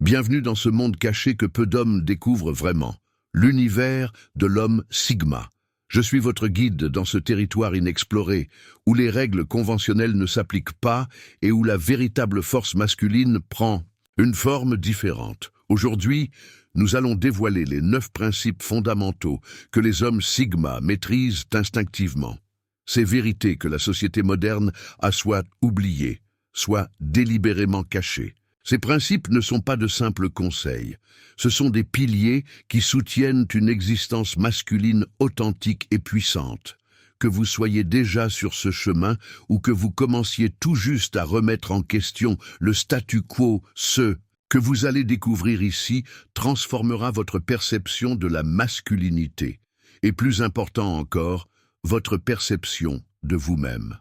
Bienvenue dans ce monde caché que peu d'hommes découvrent vraiment, l'univers de l'homme Sigma. Je suis votre guide dans ce territoire inexploré, où les règles conventionnelles ne s'appliquent pas et où la véritable force masculine prend une forme différente. Aujourd'hui, nous allons dévoiler les 9 principes fondamentaux que les hommes Sigma maîtrisent instinctivement. Ces vérités que la société moderne a soit oubliées, soit délibérément cachées. Ces principes ne sont pas de simples conseils, ce sont des piliers qui soutiennent une existence masculine authentique et puissante. Que vous soyez déjà sur ce chemin ou que vous commenciez tout juste à remettre en question le statu quo, ce que vous allez découvrir ici transformera votre perception de la masculinité, et plus important encore, votre perception de vous-même.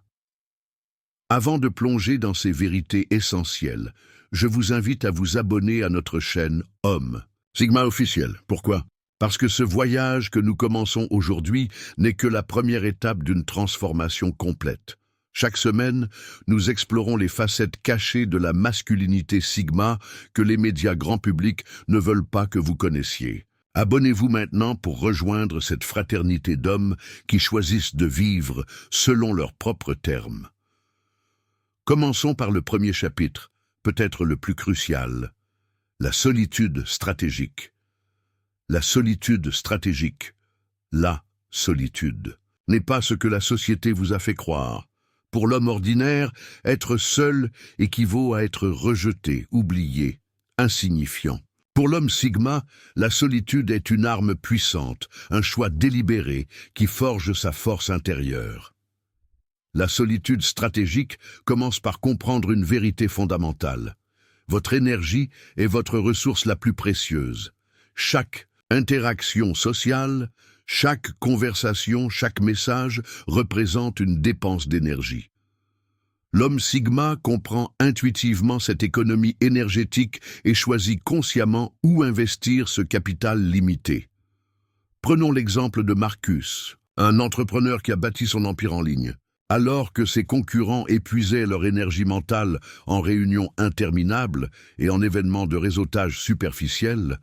Avant de plonger dans ces vérités essentielles, je vous invite à vous abonner à notre chaîne Homme Sigma officiel. Pourquoi? Parce que ce voyage que nous commençons aujourd'hui n'est que la première étape d'une transformation complète. Chaque semaine, nous explorons les facettes cachées de la masculinité Sigma que les médias grand public ne veulent pas que vous connaissiez. Abonnez-vous maintenant pour rejoindre cette fraternité d'hommes qui choisissent de vivre selon leurs propres termes. Commençons par le premier chapitre, peut-être le plus crucial, la solitude stratégique. La solitude stratégique, la solitude, n'est pas ce que la société vous a fait croire. Pour l'homme ordinaire, être seul équivaut à être rejeté, oublié, insignifiant. Pour l'homme Sigma, la solitude est une arme puissante, un choix délibéré qui forge sa force intérieure. La solitude stratégique commence par comprendre une vérité fondamentale. Votre énergie est votre ressource la plus précieuse. Chaque interaction sociale, chaque conversation, chaque message représente une dépense d'énergie. L'homme Sigma comprend intuitivement cette économie énergétique et choisit consciemment où investir ce capital limité. Prenons l'exemple de Marcus, un entrepreneur qui a bâti son empire en ligne. Alors que ses concurrents épuisaient leur énergie mentale en réunions interminables et en événements de réseautage superficiels,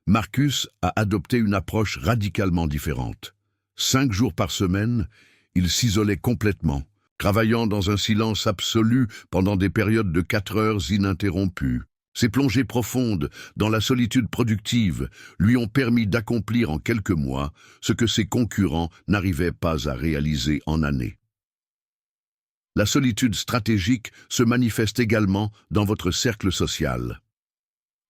Marcus a adopté une approche radicalement différente. 5 jours par semaine, il s'isolait complètement, travaillant dans un silence absolu pendant des périodes de 4 heures ininterrompues. Ces plongées profondes dans la solitude productive lui ont permis d'accomplir en quelques mois ce que ses concurrents n'arrivaient pas à réaliser en années. La solitude stratégique se manifeste également dans votre cercle social.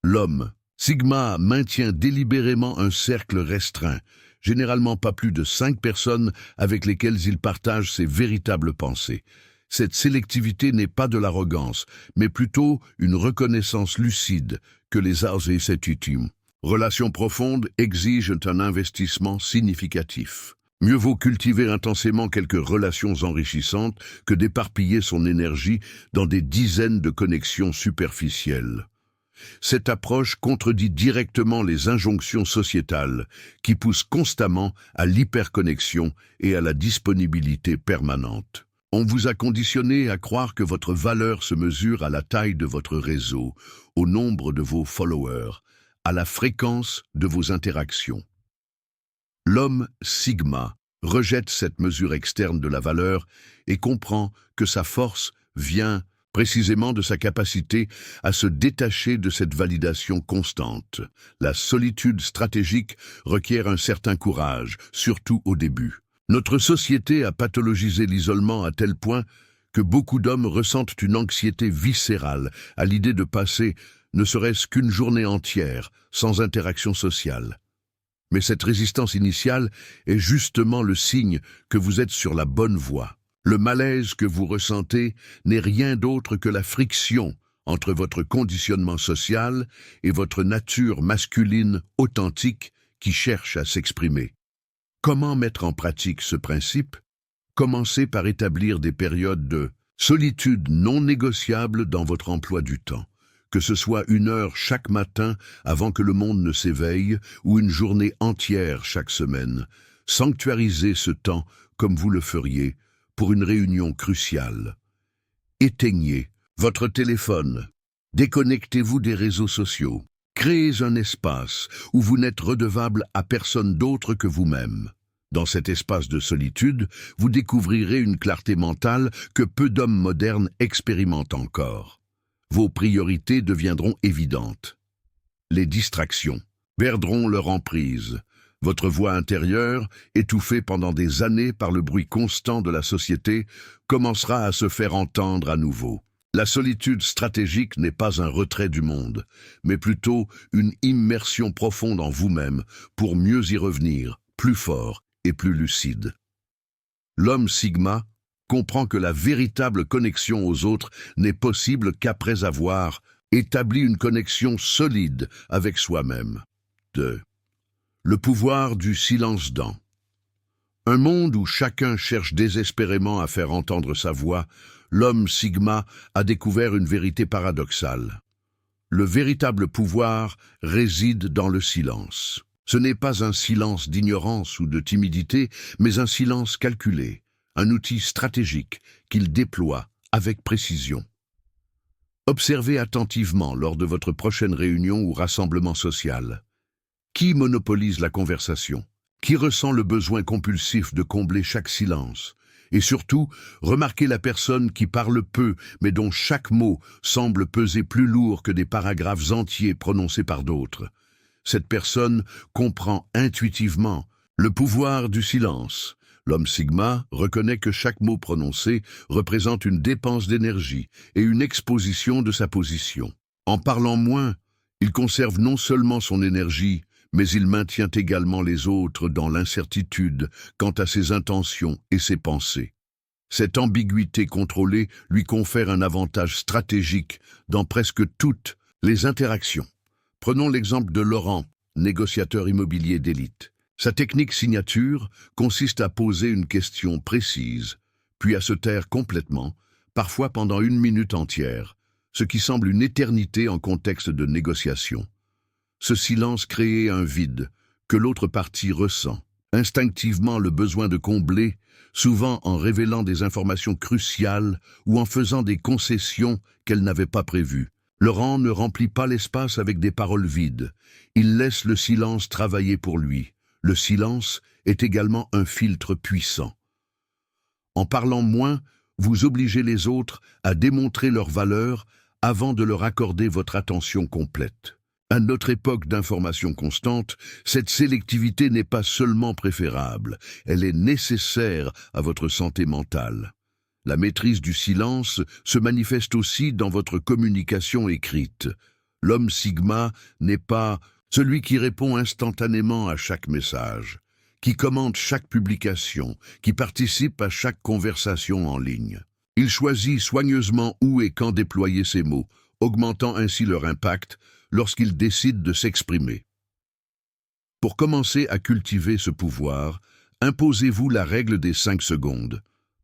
L'homme Sigma maintient délibérément un cercle restreint, généralement pas plus de 5 personnes avec lesquelles il partage ses véritables pensées. Cette sélectivité n'est pas de l'arrogance, mais plutôt une reconnaissance lucide que les arts et setutium. Relations profondes exigent un investissement significatif. Mieux vaut cultiver intensément quelques relations enrichissantes que d'éparpiller son énergie dans des dizaines de connexions superficielles. Cette approche contredit directement les injonctions sociétales qui poussent constamment à l'hyperconnexion et à la disponibilité permanente. On vous a conditionné à croire que votre valeur se mesure à la taille de votre réseau, au nombre de vos followers, à la fréquence de vos interactions. L'homme Sigma rejette cette mesure externe de la valeur et comprend que sa force vient précisément de sa capacité à se détacher de cette validation constante. La solitude stratégique requiert un certain courage, surtout au début. Notre société a pathologisé l'isolement à tel point que beaucoup d'hommes ressentent une anxiété viscérale à l'idée de passer ne serait-ce qu'une journée entière sans interaction sociale. Mais cette résistance initiale est justement le signe que vous êtes sur la bonne voie. Le malaise que vous ressentez n'est rien d'autre que la friction entre votre conditionnement social et votre nature masculine authentique qui cherche à s'exprimer. Comment mettre en pratique ce principe? Commencez par établir des périodes de solitude non négociables dans votre emploi du temps. Que ce soit 1 heure chaque matin avant que le monde ne s'éveille ou une journée entière chaque semaine, sanctuarisez ce temps comme vous le feriez pour une réunion cruciale. Éteignez votre téléphone, déconnectez-vous des réseaux sociaux, Créez un espace où vous n'êtes redevable à personne d'autre que vous-même. Dans cet espace de solitude, vous découvrirez une clarté mentale que peu d'hommes modernes expérimentent encore. Vos priorités deviendront évidentes. Les distractions perdront leur emprise. Votre voix intérieure, étouffée pendant des années par le bruit constant de la société, commencera à se faire entendre à nouveau. La solitude stratégique n'est pas un retrait du monde, mais plutôt une immersion profonde en vous-même pour mieux y revenir, plus fort et plus lucide. L'homme Sigma comprend que la véritable connexion aux autres n'est possible qu'après avoir établi une connexion solide avec soi-même. 2. Le pouvoir du silence-dent. Un monde où chacun cherche désespérément à faire entendre sa voix, l'homme Sigma a découvert une vérité paradoxale. Le véritable pouvoir réside dans le silence. Ce n'est pas un silence d'ignorance ou de timidité, mais un silence calculé, un outil stratégique qu'il déploie avec précision. Observez attentivement lors de votre prochaine réunion ou rassemblement social. Qui monopolise la conversation? Qui ressent le besoin compulsif de combler chaque silence? Et surtout, remarquez la personne qui parle peu, mais dont chaque mot semble peser plus lourd que des paragraphes entiers prononcés par d'autres. Cette personne comprend intuitivement le pouvoir du silence. L'homme Sigma reconnaît que chaque mot prononcé représente une dépense d'énergie et une exposition de sa position. En parlant moins, il conserve non seulement son énergie, mais il maintient également les autres dans l'incertitude quant à ses intentions et ses pensées. Cette ambiguïté contrôlée lui confère un avantage stratégique dans presque toutes les interactions. Prenons l'exemple de Laurent, négociateur immobilier d'élite. Sa technique signature consiste à poser une question précise, puis à se taire complètement, parfois pendant 1 minute entière, ce qui semble une éternité en contexte de négociation. Ce silence crée un vide que l'autre partie ressent, instinctivement le besoin de combler, souvent en révélant des informations cruciales ou en faisant des concessions qu'elle n'avait pas prévues. Laurent ne remplit pas l'espace avec des paroles vides. Il laisse le silence travailler pour lui. Le silence est également un filtre puissant. En parlant moins, vous obligez les autres à démontrer leur valeur avant de leur accorder votre attention complète. À notre époque d'information constante, cette sélectivité n'est pas seulement préférable, elle est nécessaire à votre santé mentale. La maîtrise du silence se manifeste aussi dans votre communication écrite. L'homme Sigma n'est pas celui qui répond instantanément à chaque message, qui commente chaque publication, qui participe à chaque conversation en ligne. Il choisit soigneusement où et quand déployer ses mots, augmentant ainsi leur impact lorsqu'il décide de s'exprimer. Pour commencer à cultiver ce pouvoir, imposez-vous la règle des 5 secondes.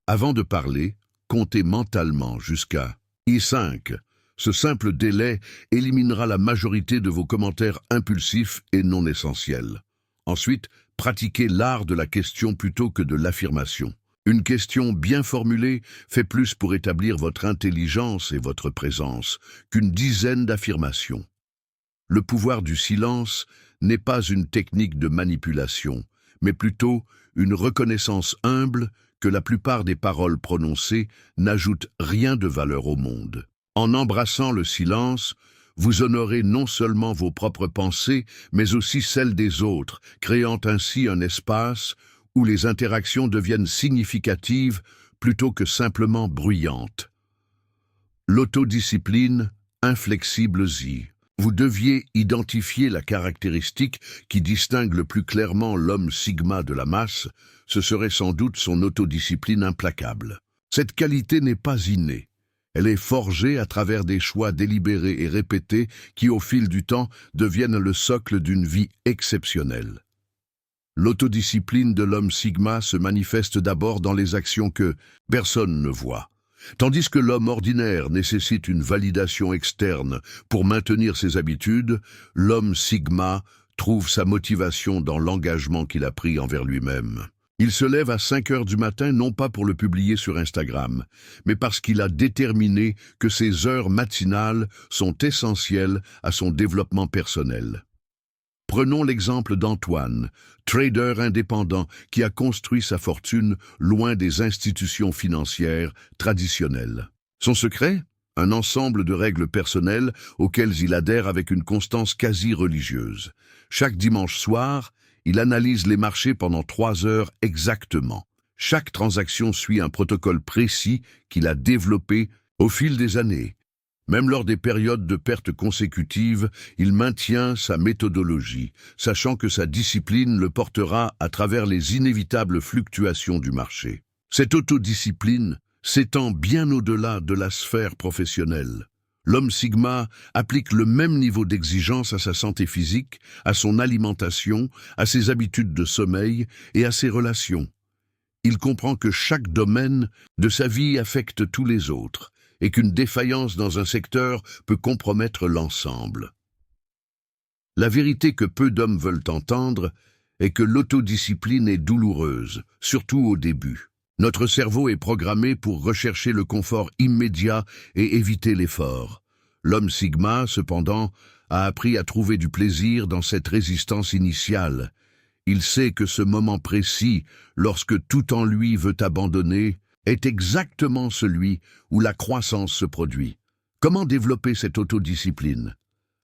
Avant de parler, comptez mentalement jusqu'à I5. Ce simple délai éliminera la majorité de vos commentaires impulsifs et non essentiels. Ensuite, pratiquez l'art de la question plutôt que de l'affirmation. Une question bien formulée fait plus pour établir votre intelligence et votre présence qu'une dizaine d'affirmations. Le pouvoir du silence n'est pas une technique de manipulation, mais plutôt une reconnaissance humble que la plupart des paroles prononcées n'ajoutent rien de valeur au monde. En embrassant le silence, vous honorez non seulement vos propres pensées, mais aussi celles des autres, créant ainsi un espace où les interactions deviennent significatives plutôt que simplement bruyantes. L'autodiscipline, inflexible-y. Vous deviez identifier la caractéristique qui distingue le plus clairement l'homme Sigma de la masse, ce serait sans doute son autodiscipline implacable. Cette qualité n'est pas innée. Elle est forgée à travers des choix délibérés et répétés qui, au fil du temps, deviennent le socle d'une vie exceptionnelle. L'autodiscipline de l'homme Sigma se manifeste d'abord dans les actions que personne ne voit. Tandis que l'homme ordinaire nécessite une validation externe pour maintenir ses habitudes, l'homme Sigma trouve sa motivation dans l'engagement qu'il a pris envers lui-même. Il se lève à 5 heures du matin non pas pour le publier sur Instagram, mais parce qu'il a déterminé que ces heures matinales sont essentielles à son développement personnel. Prenons l'exemple d'Antoine, trader indépendant qui a construit sa fortune loin des institutions financières traditionnelles. Son secret? Un ensemble de règles personnelles auxquelles il adhère avec une constance quasi religieuse. Chaque dimanche soir, il analyse les marchés pendant 3 heures exactement. Chaque transaction suit un protocole précis qu'il a développé au fil des années. Même lors des périodes de pertes consécutives, il maintient sa méthodologie, sachant que sa discipline le portera à travers les inévitables fluctuations du marché. Cette autodiscipline s'étend bien au-delà de la sphère professionnelle. L'homme Sigma applique le même niveau d'exigence à sa santé physique, à son alimentation, à ses habitudes de sommeil et à ses relations. Il comprend que chaque domaine de sa vie affecte tous les autres et qu'une défaillance dans un secteur peut compromettre l'ensemble. La vérité que peu d'hommes veulent entendre est que l'autodiscipline est douloureuse, surtout au début. Notre cerveau est programmé pour rechercher le confort immédiat et éviter l'effort. L'homme Sigma, cependant, a appris à trouver du plaisir dans cette résistance initiale. Il sait que ce moment précis, lorsque tout en lui veut abandonner, est exactement celui où la croissance se produit. Comment développer cette autodiscipline?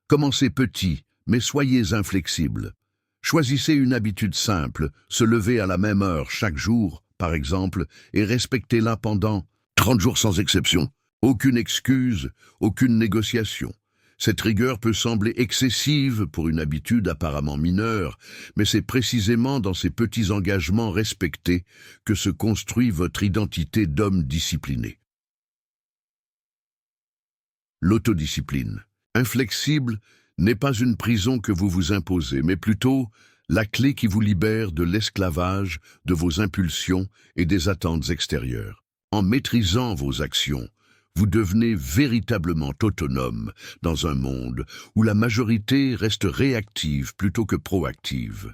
Commencez petit, mais soyez inflexible. Choisissez une habitude simple, se lever à la même heure chaque jour, par exemple, et respectez-la pendant 30 jours sans exception. Aucune excuse, aucune négociation. Cette rigueur peut sembler excessive pour une habitude apparemment mineure, mais c'est précisément dans ces petits engagements respectés que se construit votre identité d'homme discipliné. L'autodiscipline. Inflexible n'est pas une prison que vous vous imposez, mais plutôt la clé qui vous libère de l'esclavage, de vos impulsions et des attentes extérieures. En maîtrisant vos actions, vous devenez véritablement autonome dans un monde où la majorité reste réactive plutôt que proactive.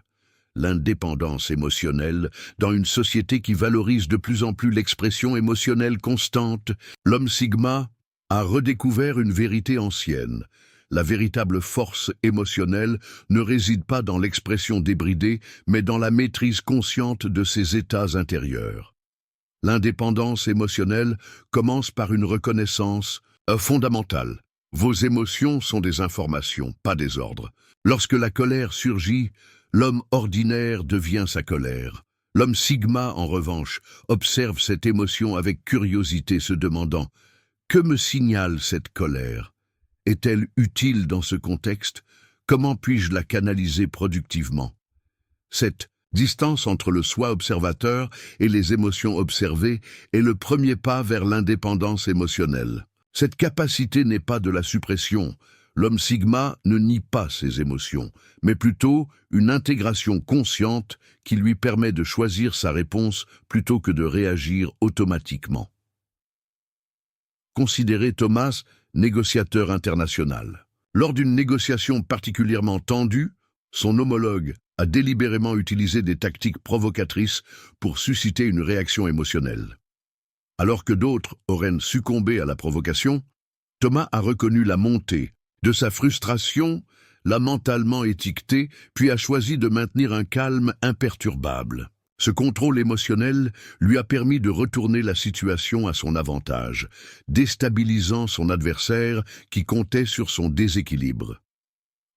L'indépendance émotionnelle, dans une société qui valorise de plus en plus l'expression émotionnelle constante, l'homme Sigma a redécouvert une vérité ancienne. La véritable force émotionnelle ne réside pas dans l'expression débridée, mais dans la maîtrise consciente de ses états intérieurs. L'indépendance émotionnelle commence par une reconnaissance fondamentale. Vos émotions sont des informations, pas des ordres. Lorsque la colère surgit, l'homme ordinaire devient sa colère. L'homme Sigma, en revanche, observe cette émotion avec curiosité, se demandant « Que me signale cette colère ? Est-elle utile dans ce contexte? Comment puis-je la canaliser productivement ?» Cette distance entre le soi observateur et les émotions observées est le premier pas vers l'indépendance émotionnelle. Cette capacité n'est pas de la suppression. L'homme Sigma ne nie pas ses émotions, mais plutôt une intégration consciente qui lui permet de choisir sa réponse plutôt que de réagir automatiquement. Considérez Thomas, négociateur international. Lors d'une négociation particulièrement tendue, son homologue a délibérément utilisé des tactiques provocatrices pour susciter une réaction émotionnelle. Alors que d'autres auraient succombé à la provocation, Thomas a reconnu la montée de sa frustration, l'a mentalement étiquetée, puis a choisi de maintenir un calme imperturbable. Ce contrôle émotionnel lui a permis de retourner la situation à son avantage, déstabilisant son adversaire qui comptait sur son déséquilibre.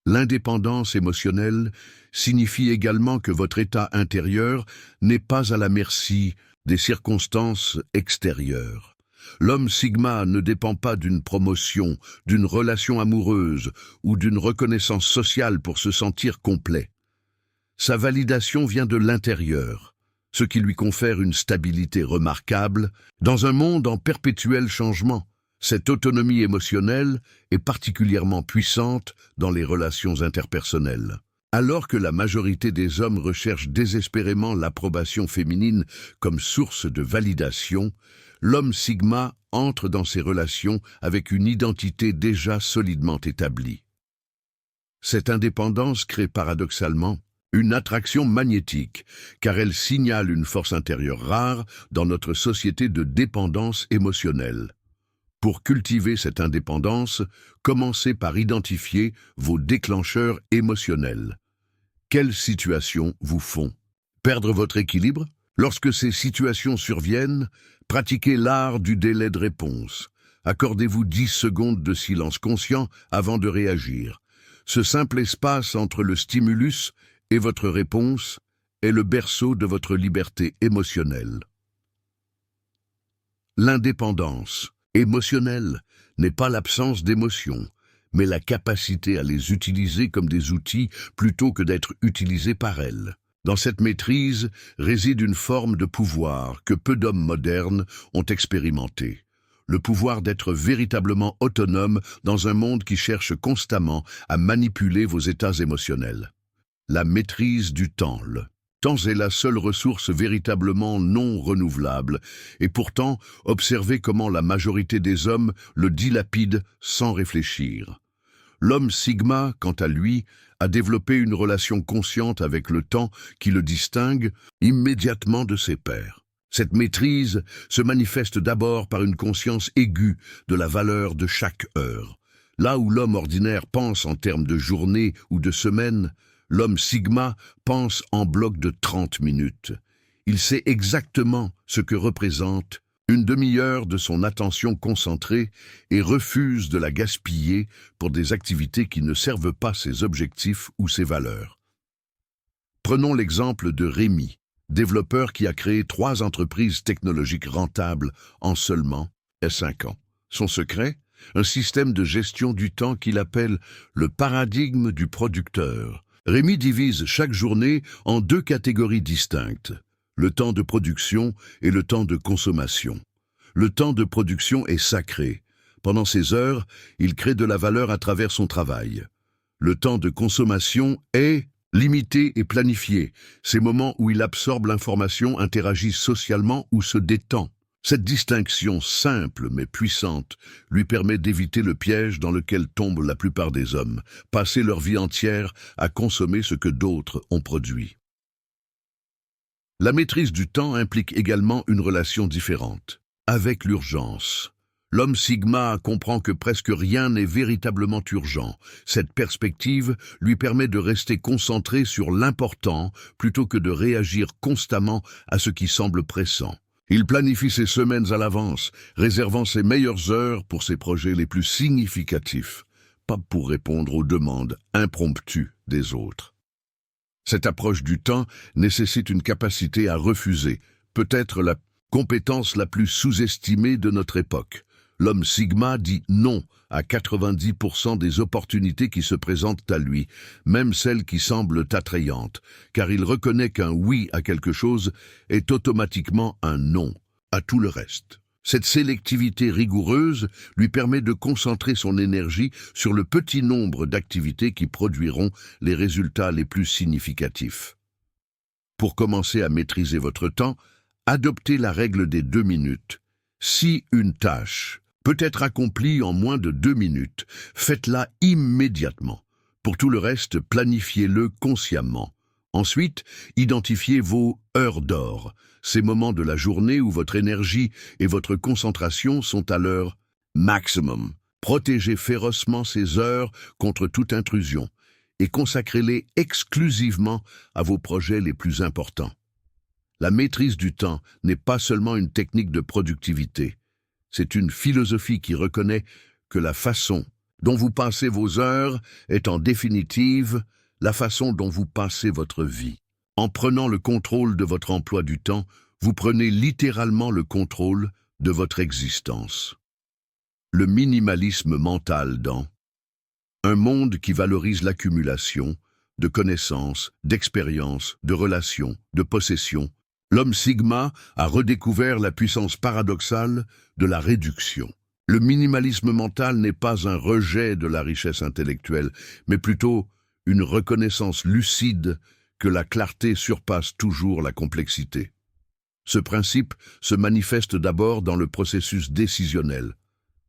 L'indépendance émotionnelle signifie également que votre état intérieur n'est pas à la merci des circonstances extérieures. L'homme Sigma ne dépend pas d'une promotion, d'une relation amoureuse ou d'une reconnaissance sociale pour se sentir complet. Sa validation vient de l'intérieur, ce qui lui confère une stabilité remarquable dans un monde en perpétuel changement. Cette autonomie émotionnelle est particulièrement puissante dans les relations interpersonnelles. Alors que la majorité des hommes recherchent désespérément l'approbation féminine comme source de validation, l'homme Sigma entre dans ces relations avec une identité déjà solidement établie. Cette indépendance crée paradoxalement Une attraction magnétique, car elle signale une force intérieure rare dans notre société de dépendance émotionnelle. Pour cultiver cette indépendance, commencez par identifier vos déclencheurs émotionnels. Quelles situations vous font perdre votre équilibre? Lorsque ces situations surviennent, pratiquez l'art du délai de réponse. Accordez-vous 10 secondes de silence conscient avant de réagir. Ce simple espace entre le stimulus et votre réponse est le berceau de votre liberté émotionnelle. L'indépendance émotionnelle n'est pas l'absence d'émotions, mais la capacité à les utiliser comme des outils plutôt que d'être utilisés par elles. Dans cette maîtrise réside une forme de pouvoir que peu d'hommes modernes ont expérimenté. Le pouvoir d'être véritablement autonome dans un monde qui cherche constamment à manipuler vos états émotionnels. La maîtrise du temps. Le temps est la seule ressource véritablement non renouvelable, et pourtant, observez comment la majorité des hommes le dilapident sans réfléchir. L'homme Sigma, quant à lui, a développé une relation consciente avec le temps qui le distingue immédiatement de ses pairs. Cette maîtrise se manifeste d'abord par une conscience aiguë de la valeur de chaque heure. Là où l'homme ordinaire pense en termes de journée ou de semaine, l'homme Sigma pense en bloc de 30 minutes. Il sait exactement ce que représente une demi-heure de son attention concentrée et refuse de la gaspiller pour des activités qui ne servent pas ses objectifs ou ses valeurs. Prenons l'exemple de Rémi, développeur qui a créé 3 entreprises technologiques rentables en seulement 5 ans. Son secret? Un système de gestion du temps qu'il appelle le paradigme du producteur. Rémi divise chaque journée en 2 catégories distinctes, le temps de production et le temps de consommation. Le temps de production est sacré. Pendant ces heures, il crée de la valeur à travers son travail. Le temps de consommation est limité et planifié, ces moments où il absorbe l'information, interagit socialement ou se détend. Cette distinction simple mais puissante lui permet d'éviter le piège dans lequel tombent la plupart des hommes, passer leur vie entière à consommer ce que d'autres ont produit. La maîtrise du temps implique également une relation différente, avec l'urgence. L'homme Sigma comprend que presque rien n'est véritablement urgent. Cette perspective lui permet de rester concentré sur l'important plutôt que de réagir constamment à ce qui semble pressant. Il planifie ses semaines à l'avance, réservant ses meilleures heures pour ses projets les plus significatifs, pas pour répondre aux demandes impromptues des autres. Cette approche du temps nécessite une capacité à refuser, peut-être la compétence la plus sous-estimée de notre époque. L'homme Sigma dit non à 90% des opportunités qui se présentent à lui, même celles qui semblent attrayantes, car il reconnaît qu'un oui à quelque chose est automatiquement un non à tout le reste. Cette sélectivité rigoureuse lui permet de concentrer son énergie sur le petit nombre d'activités qui produiront les résultats les plus significatifs. Pour commencer à maîtriser votre temps, adoptez la règle des 2 minutes. Si une tâche peut être accomplie en moins de 2 minutes, faites-la immédiatement. Pour tout le reste, planifiez-le consciemment. Ensuite, identifiez vos heures d'or, ces moments de la journée où votre énergie et votre concentration sont à leur maximum. Protégez férocement ces heures contre toute intrusion et consacrez-les exclusivement à vos projets les plus importants. La maîtrise du temps n'est pas seulement une technique de productivité, c'est une philosophie qui reconnaît que la façon dont vous passez vos heures est en définitive la façon dont vous passez votre vie. En prenant le contrôle de votre emploi du temps, vous prenez littéralement le contrôle de votre existence. Le minimalisme mental dans un monde qui valorise l'accumulation de connaissances, d'expériences, de relations, de possessions, l'homme Sigma a redécouvert la puissance paradoxale de la réduction. Le minimalisme mental n'est pas un rejet de la richesse intellectuelle, mais plutôt une reconnaissance lucide que la clarté surpasse toujours la complexité. Ce principe se manifeste d'abord dans le processus décisionnel.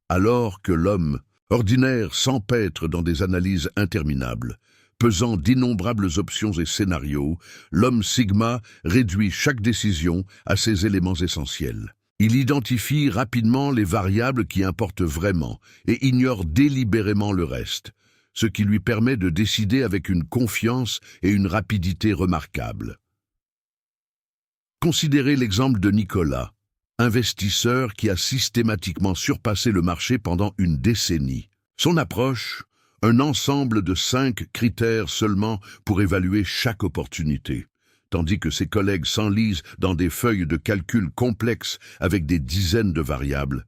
Alors que l'homme ordinaire s'empêtre dans des analyses interminables, Pesant d'innombrables options et scénarios, l'homme Sigma réduit chaque décision à ses éléments essentiels. Il identifie rapidement les variables qui importent vraiment et ignore délibérément le reste, ce qui lui permet de décider avec une confiance et une rapidité remarquables. Considérez l'exemple de Nicolas, investisseur qui a systématiquement surpassé le marché pendant une décennie. Son approche, un ensemble de 5 critères seulement pour évaluer chaque opportunité, tandis que ses collègues s'enlisent dans des feuilles de calcul complexes avec des dizaines de variables.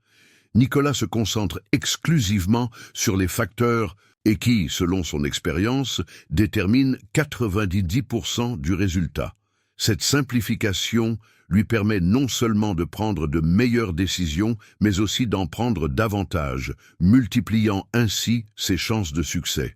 Nicolas se concentre exclusivement sur les facteurs et qui, selon son expérience, déterminent 90% du résultat. Cette simplification lui permet non seulement de prendre de meilleures décisions, mais aussi d'en prendre davantage, multipliant ainsi ses chances de succès.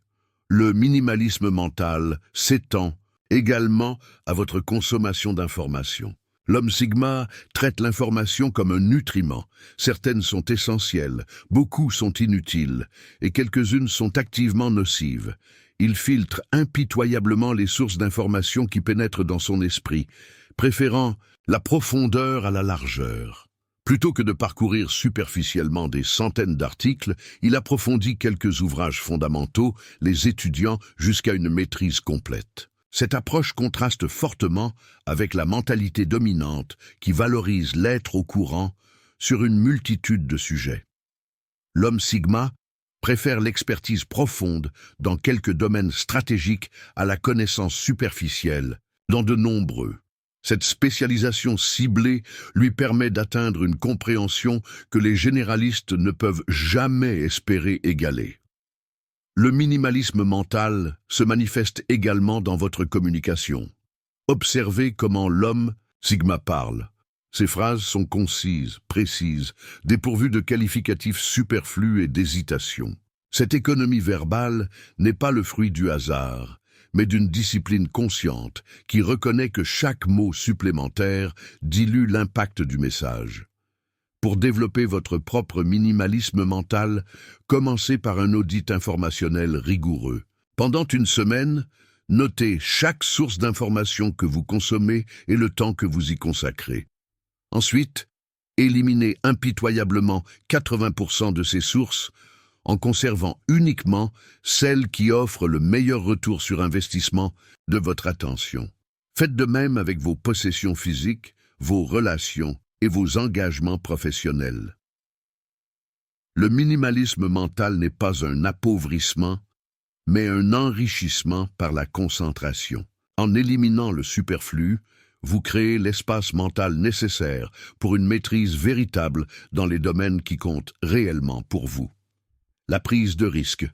Le minimalisme mental s'étend également à votre consommation d'informations. L'homme Sigma traite l'information comme un nutriment. Certaines sont essentielles, beaucoup sont inutiles, et quelques-unes sont activement nocives. Il filtre impitoyablement les sources d'informations qui pénètrent dans son esprit, préférant la profondeur à la largeur. Plutôt que de parcourir superficiellement des centaines d'articles, il approfondit quelques ouvrages fondamentaux, les étudiant jusqu'à une maîtrise complète. Cette approche contraste fortement avec la mentalité dominante qui valorise l'être au courant sur une multitude de sujets. L'homme Sigma préfère l'expertise profonde dans quelques domaines stratégiques à la connaissance superficielle dans de nombreux. Cette spécialisation ciblée lui permet d'atteindre une compréhension que les généralistes ne peuvent jamais espérer égaler. Le minimalisme mental se manifeste également dans votre communication. Observez comment l'homme Sigma parle. Ses phrases sont concises, précises, dépourvues de qualificatifs superflus et d'hésitation. Cette économie verbale n'est pas le fruit du hasard, mais d'une discipline consciente qui reconnaît que chaque mot supplémentaire dilue l'impact du message. Pour développer votre propre minimalisme mental, commencez par un audit informationnel rigoureux. Pendant une semaine, notez chaque source d'information que vous consommez et le temps que vous y consacrez. Ensuite, éliminez impitoyablement 80% de ces sources en conservant uniquement celles qui offrent le meilleur retour sur investissement de votre attention. Faites de même avec vos possessions physiques, vos relations et vos engagements professionnels. Le minimalisme mental n'est pas un appauvrissement, mais un enrichissement par la concentration. En éliminant le superflu, vous créez l'espace mental nécessaire pour une maîtrise véritable dans les domaines qui comptent réellement pour vous. La prise de risque.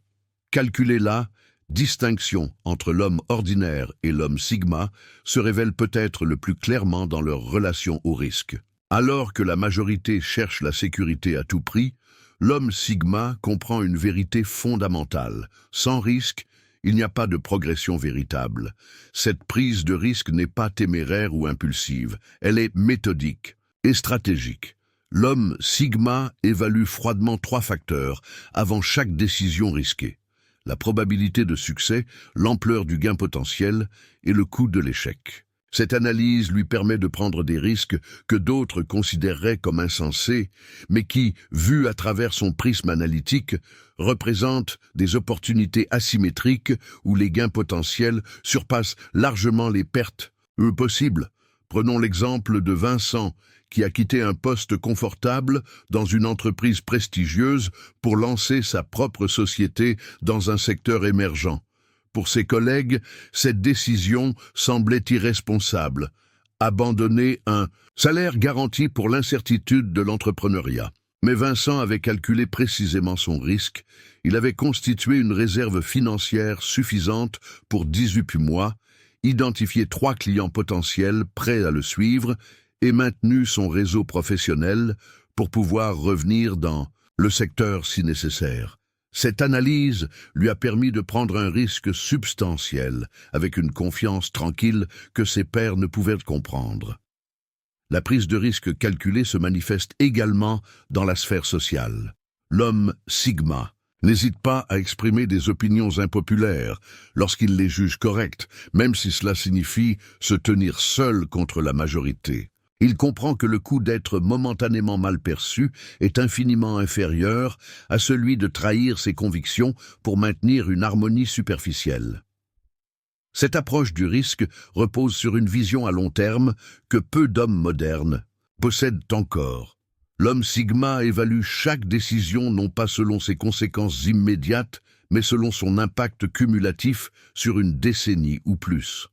Calculez la distinction entre l'homme ordinaire et l'homme Sigma se révèle peut-être le plus clairement dans leur relation au risque. Alors que la majorité cherche la sécurité à tout prix, l'homme Sigma comprend une vérité fondamentale. Sans risque, il n'y a pas de progression véritable. Cette prise de risque n'est pas téméraire ou impulsive, elle est méthodique et stratégique. L'homme Sigma évalue froidement 3 facteurs avant chaque décision risquée: la probabilité de succès, l'ampleur du gain potentiel et le coût de l'échec. Cette analyse lui permet de prendre des risques que d'autres considéreraient comme insensés, mais qui, vus à travers son prisme analytique, représentent des opportunités asymétriques où les gains potentiels surpassent largement les pertes possibles. Prenons l'exemple de Vincent, qui a quitté un poste confortable dans une entreprise prestigieuse pour lancer sa propre société dans un secteur émergent. Pour ses collègues, cette décision semblait irresponsable. Abandonner un salaire garanti pour l'incertitude de l'entrepreneuriat. Mais Vincent avait calculé précisément son risque. Il avait constitué une réserve financière suffisante pour 18 mois, identifié 3 clients potentiels prêts à le suivre et maintenu son réseau professionnel pour pouvoir revenir dans le secteur si nécessaire. Cette analyse lui a permis de prendre un risque substantiel avec une confiance tranquille que ses pairs ne pouvaient comprendre. La prise de risque calculée se manifeste également dans la sphère sociale. L'homme Sigma N'hésite pas à exprimer des opinions impopulaires lorsqu'il les juge correctes, même si cela signifie se tenir seul contre la majorité. Il comprend que le coût d'être momentanément mal perçu est infiniment inférieur à celui de trahir ses convictions pour maintenir une harmonie superficielle. Cette approche du risque repose sur une vision à long terme que peu d'hommes modernes possèdent encore. L'homme sigma évalue chaque décision non pas selon ses conséquences immédiates, mais selon son impact cumulatif sur une décennie ou plus.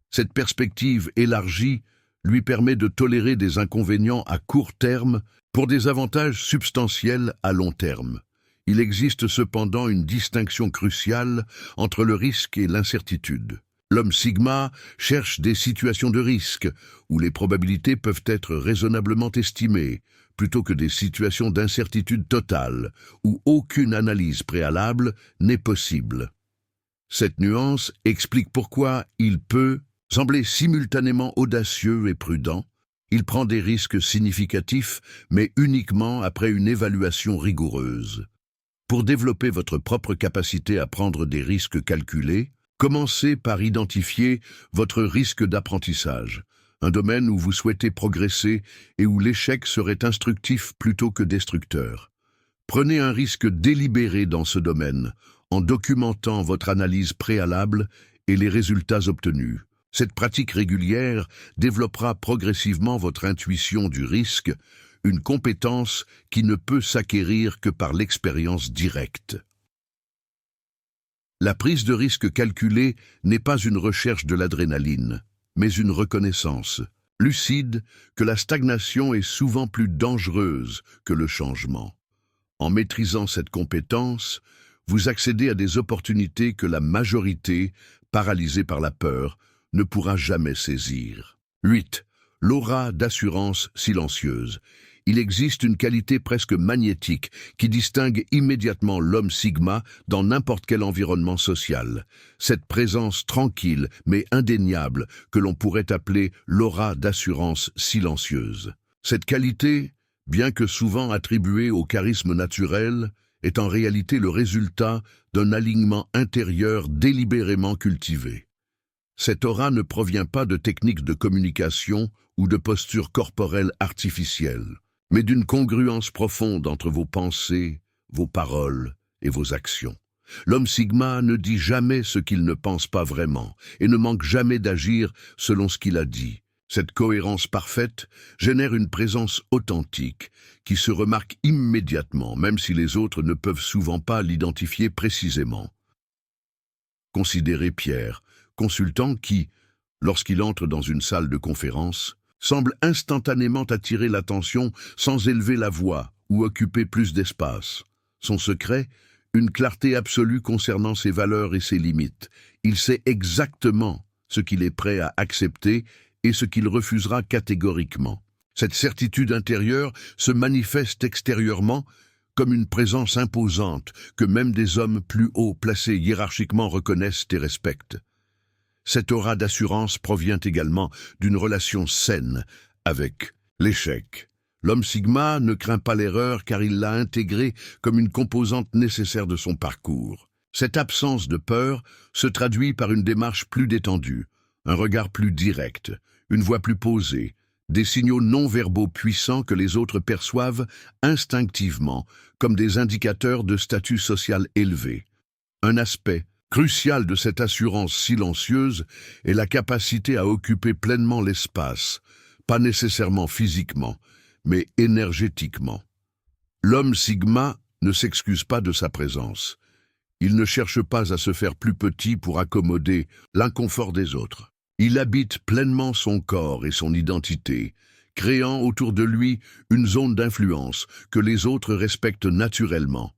Cette perspective élargie lui permet de tolérer des inconvénients à court terme pour des avantages substantiels à long terme. Il existe cependant une distinction cruciale entre le risque et l'incertitude. L'homme sigma cherche des situations de risque où les probabilités peuvent être raisonnablement estimées, plutôt que des situations d'incertitude totale où aucune analyse préalable n'est possible. Cette nuance explique pourquoi il peut sembler simultanément audacieux et prudent. Il prend des risques significatifs, mais uniquement après une évaluation rigoureuse. Pour développer votre propre capacité à prendre des risques calculés, commencez par identifier votre risque d'apprentissage, un domaine où vous souhaitez progresser et où l'échec serait instructif plutôt que destructeur. Prenez un risque délibéré dans ce domaine, en documentant votre analyse préalable et les résultats obtenus. Cette pratique régulière développera progressivement votre intuition du risque, une compétence qui ne peut s'acquérir que par l'expérience directe. La prise de risque calculée n'est pas une recherche de l'adrénaline, mais une reconnaissance lucide que la stagnation est souvent plus dangereuse que le changement. En maîtrisant cette compétence, vous accédez à des opportunités que la majorité, paralysée par la peur, ne pourra jamais saisir. 8. L'aura d'assurance silencieuse. Il existe une qualité presque magnétique qui distingue immédiatement l'homme sigma dans n'importe quel environnement social. Cette présence tranquille mais indéniable que l'on pourrait appeler l'aura d'assurance silencieuse. Cette qualité, bien que souvent attribuée au charisme naturel, est en réalité le résultat d'un alignement intérieur délibérément cultivé. Cette aura ne provient pas de techniques de communication ou de postures corporelles artificielles, mais d'une congruence profonde entre vos pensées, vos paroles et vos actions. L'homme sigma ne dit jamais ce qu'il ne pense pas vraiment et ne manque jamais d'agir selon ce qu'il a dit. Cette cohérence parfaite génère une présence authentique qui se remarque immédiatement, même si les autres ne peuvent souvent pas l'identifier précisément. Considérez Pierre, consultant qui, lorsqu'il entre dans une salle de conférence, semble instantanément attirer l'attention sans élever la voix ou occuper plus d'espace. Son secret, une clarté absolue concernant ses valeurs et ses limites. Il sait exactement ce qu'il est prêt à accepter et ce qu'il refusera catégoriquement. Cette certitude intérieure se manifeste extérieurement comme une présence imposante que même des hommes plus haut placés hiérarchiquement reconnaissent et respectent. Cette aura d'assurance provient également d'une relation saine avec l'échec. L'homme sigma ne craint pas l'erreur car il l'a intégrée comme une composante nécessaire de son parcours. Cette absence de peur se traduit par une démarche plus détendue, un regard plus direct, une voix plus posée, des signaux non-verbaux puissants que les autres perçoivent instinctivement comme des indicateurs de statut social élevé. Un aspect crucial de cette assurance silencieuse est la capacité à occuper pleinement l'espace, pas nécessairement physiquement, mais énergétiquement. L'homme sigma ne s'excuse pas de sa présence. Il ne cherche pas à se faire plus petit pour accommoder l'inconfort des autres. Il habite pleinement son corps et son identité, créant autour de lui une zone d'influence que les autres respectent naturellement.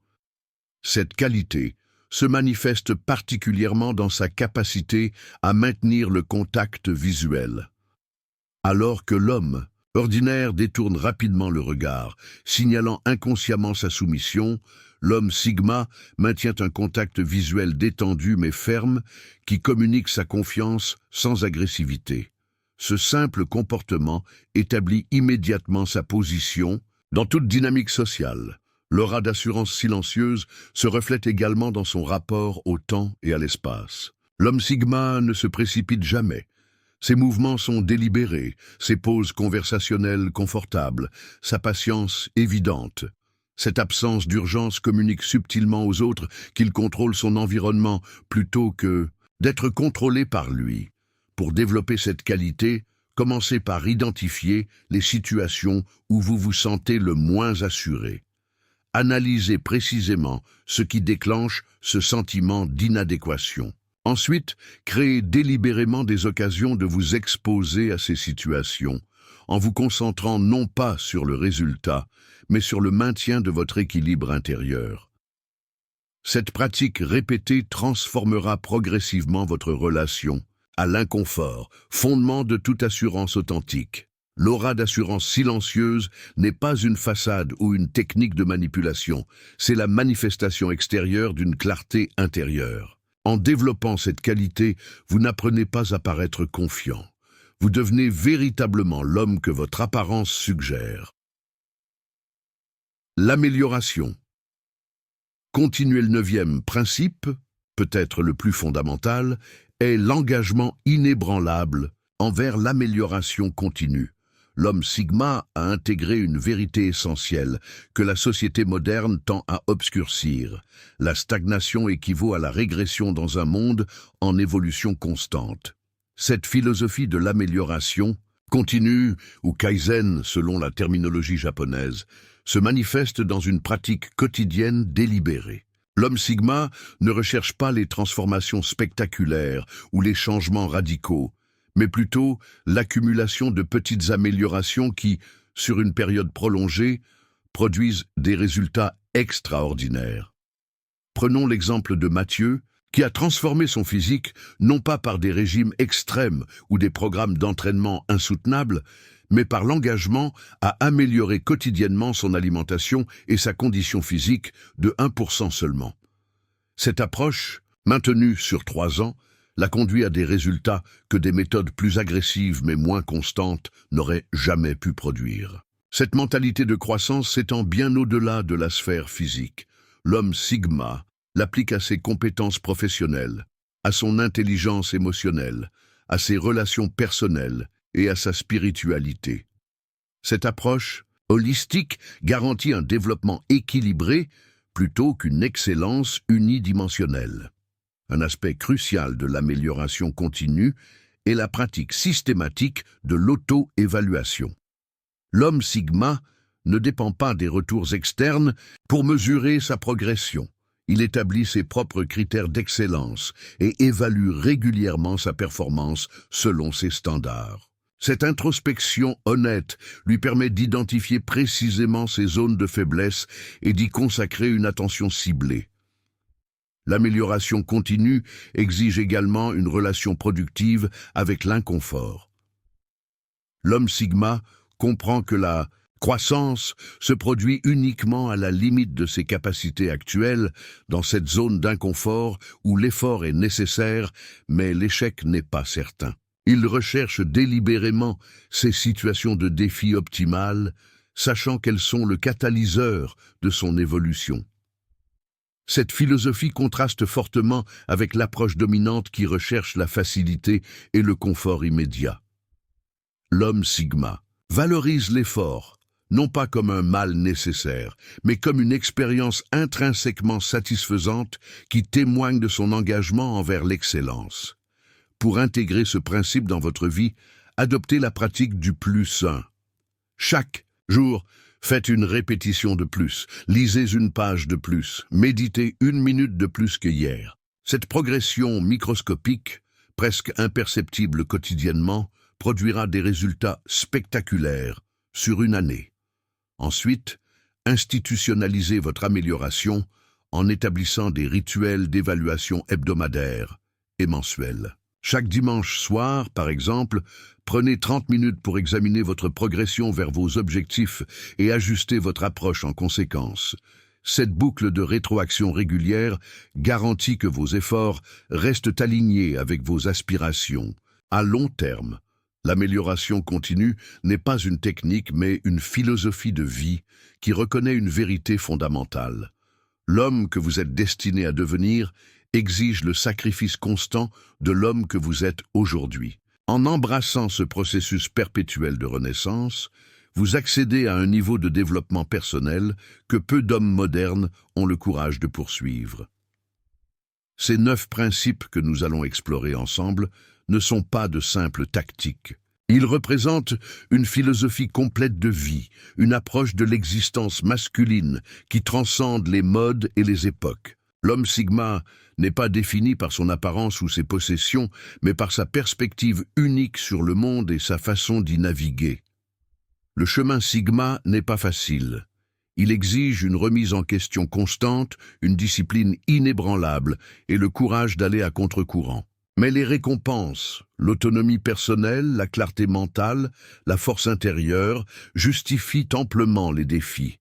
Cette qualité se manifeste particulièrement dans sa capacité à maintenir le contact visuel. Alors que l'homme ordinaire détourne rapidement le regard, signalant inconsciemment sa soumission, l'homme sigma maintient un contact visuel détendu mais ferme qui communique sa confiance sans agressivité. Ce simple comportement établit immédiatement sa position dans toute dynamique sociale. L'aura d'assurance silencieuse se reflète également dans son rapport au temps et à l'espace. L'homme Sigma ne se précipite jamais. Ses mouvements sont délibérés, ses pauses conversationnelles confortables, sa patience évidente. Cette absence d'urgence communique subtilement aux autres qu'il contrôle son environnement plutôt que d'être contrôlé par lui. Pour développer cette qualité, commencez par identifier les situations où vous vous sentez le moins assuré. Analysez précisément ce qui déclenche ce sentiment d'inadéquation. Ensuite, créez délibérément des occasions de vous exposer à ces situations, en vous concentrant non pas sur le résultat, mais sur le maintien de votre équilibre intérieur. Cette pratique répétée transformera progressivement votre relation à l'inconfort, fondement de toute assurance authentique. L'aura d'assurance silencieuse n'est pas une façade ou une technique de manipulation, c'est la manifestation extérieure d'une clarté intérieure. En développant cette qualité, vous n'apprenez pas à paraître confiant. Vous devenez véritablement l'homme que votre apparence suggère. L'amélioration. Continuez le 9e principe, peut-être le plus fondamental, est l'engagement inébranlable envers l'amélioration continue. L'homme Sigma a intégré une vérité essentielle que la société moderne tend à obscurcir. La stagnation équivaut à la régression dans un monde en évolution constante. Cette philosophie de l'amélioration, continue ou kaizen selon la terminologie japonaise, se manifeste dans une pratique quotidienne délibérée. L'homme Sigma ne recherche pas les transformations spectaculaires ou les changements radicaux, mais plutôt l'accumulation de petites améliorations qui, sur une période prolongée, produisent des résultats extraordinaires. Prenons l'exemple de Mathieu, qui a transformé son physique non pas par des régimes extrêmes ou des programmes d'entraînement insoutenables, mais par l'engagement à améliorer quotidiennement son alimentation et sa condition physique de 1% seulement. Cette approche, maintenue sur 3 ans, l'a conduit à des résultats que des méthodes plus agressives mais moins constantes n'auraient jamais pu produire. Cette mentalité de croissance s'étend bien au-delà de la sphère physique. L'homme Sigma l'applique à ses compétences professionnelles, à son intelligence émotionnelle, à ses relations personnelles et à sa spiritualité. Cette approche holistique garantit un développement équilibré plutôt qu'une excellence unidimensionnelle. Un aspect crucial de l'amélioration continue est la pratique systématique de l'auto-évaluation. L'homme Sigma ne dépend pas des retours externes pour mesurer sa progression. Il établit ses propres critères d'excellence et évalue régulièrement sa performance selon ses standards. Cette introspection honnête lui permet d'identifier précisément ses zones de faiblesse et d'y consacrer une attention ciblée. L'amélioration continue exige également une relation productive avec l'inconfort. L'homme Sigma comprend que la croissance se produit uniquement à la limite de ses capacités actuelles, dans cette zone d'inconfort où l'effort est nécessaire, mais l'échec n'est pas certain. Il recherche délibérément ces situations de défi optimales, sachant qu'elles sont le catalyseur de son évolution. Cette philosophie contraste fortement avec l'approche dominante qui recherche la facilité et le confort immédiat. L'homme Sigma valorise l'effort, non pas comme un mal nécessaire, mais comme une expérience intrinsèquement satisfaisante qui témoigne de son engagement envers l'excellence. Pour intégrer ce principe dans votre vie, adoptez la pratique du plus 1. Chaque jour, faites une répétition de plus, lisez une page de plus, méditez 1 minute de plus que hier. Cette progression microscopique, presque imperceptible quotidiennement, produira des résultats spectaculaires sur une année. Ensuite, institutionnalisez votre amélioration en établissant des rituels d'évaluation hebdomadaires et mensuels. Chaque dimanche soir, par exemple, prenez 30 minutes pour examiner votre progression vers vos objectifs et ajuster votre approche en conséquence. Cette boucle de rétroaction régulière garantit que vos efforts restent alignés avec vos aspirations. À long terme, L'amélioration continue n'est pas une technique mais une philosophie de vie qui reconnaît une vérité fondamentale. L'homme que vous êtes destiné à devenir exige le sacrifice constant de l'homme que vous êtes aujourd'hui. En embrassant ce processus perpétuel de renaissance, vous accédez à un niveau de développement personnel que peu d'hommes modernes ont le courage de poursuivre. Ces 9 principes que nous allons explorer ensemble ne sont pas de simples tactiques. Ils représentent une philosophie complète de vie, une approche de l'existence masculine qui transcende les modes et les époques. L'homme Sigma n'est pas défini par son apparence ou ses possessions, mais par sa perspective unique sur le monde et sa façon d'y naviguer. Le chemin Sigma n'est pas facile. Il exige une remise en question constante, une discipline inébranlable et le courage d'aller à contre-courant. Mais les récompenses, l'autonomie personnelle, la clarté mentale, la force intérieure justifient amplement les défis.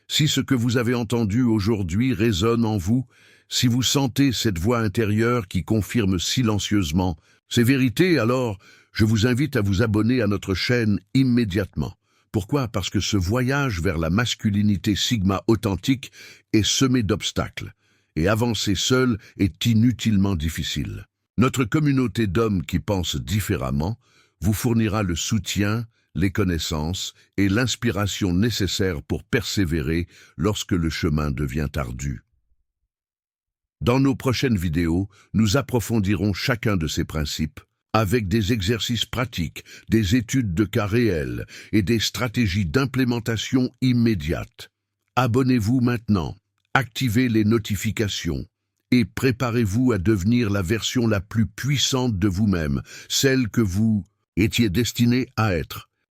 Si ce que vous avez entendu aujourd'hui résonne en vous, si vous sentez cette voix intérieure qui confirme silencieusement ces vérités, alors je vous invite à vous abonner à notre chaîne immédiatement. Pourquoi? Parce que ce voyage vers la masculinité Sigma authentique est semé d'obstacles, et avancer seul est inutilement difficile. Notre communauté d'hommes qui pensent différemment vous fournira le soutien, les connaissances et l'inspiration nécessaires pour persévérer lorsque le chemin devient ardu. Dans nos prochaines vidéos, nous approfondirons chacun de ces principes avec des exercices pratiques, des études de cas réels et des stratégies d'implémentation immédiates. Abonnez-vous maintenant, activez les notifications et préparez-vous à devenir la version la plus puissante de vous-même, celle que vous étiez destiné à être.